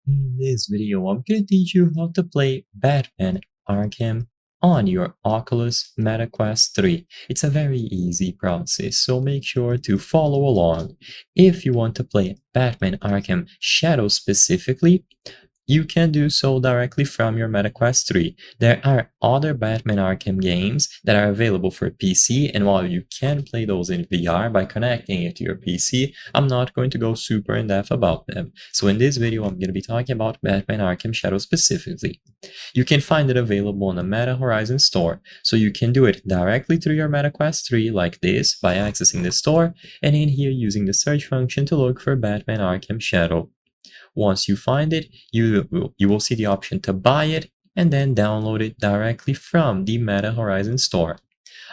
In this video, I'm going to teach you how to play Batman Arkham on your Oculus Meta Quest 3. It's a very easy process, so make sure to follow along. If you want to play Batman Arkham Shadow specifically, you can do so directly from your MetaQuest 3. There are other Batman Arkham games that are available for PC, and while you can play those in VR by connecting it to your PC, I'm not going to go super in-depth about them. So in this video, I'm going to be talking about Batman Arkham Shadow specifically. You can find it available on the Meta Horizon store, so you can do it directly through your MetaQuest 3 like this by accessing the store, and in here using the search function to look for Batman Arkham Shadow. Once you find it, you will see the option to buy it and then download it directly from the Meta Horizon store.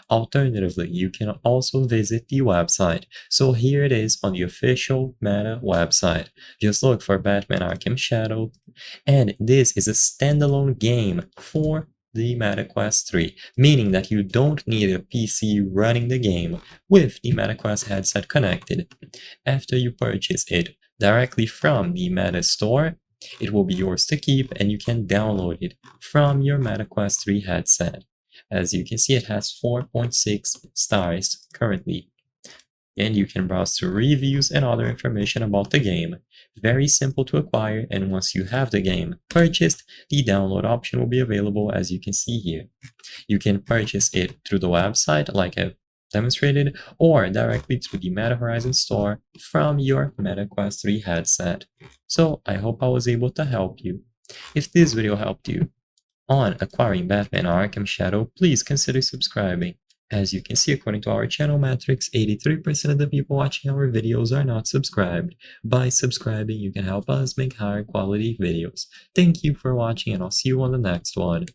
Alternatively, you can also visit the website. So here it is on the official Meta website. Just look for Batman Arkham Shadow, and this is a standalone game for the MetaQuest 3, meaning that you don't need a PC running the game with the MetaQuest headset connected. After you purchase it directly from the Meta store, it will be yours to keep and you can download it from your MetaQuest 3 headset. As you can see, it has 4.6 stars currently, and you can browse through reviews and other information about the game. Very simple to acquire, and once you have the game purchased, the download option will be available as you can see here. You can purchase it through the website like I've demonstrated, or directly through the Meta Horizon store from your MetaQuest 3 headset. So I hope I was able to help you. If this video helped you on acquiring Batman Arkham Shadow, please consider subscribing. As you can see, according to our channel metrics, 83% of the people watching our videos are not subscribed. By subscribing, you can help us make higher quality videos. Thank you for watching, and I'll see you on the next one.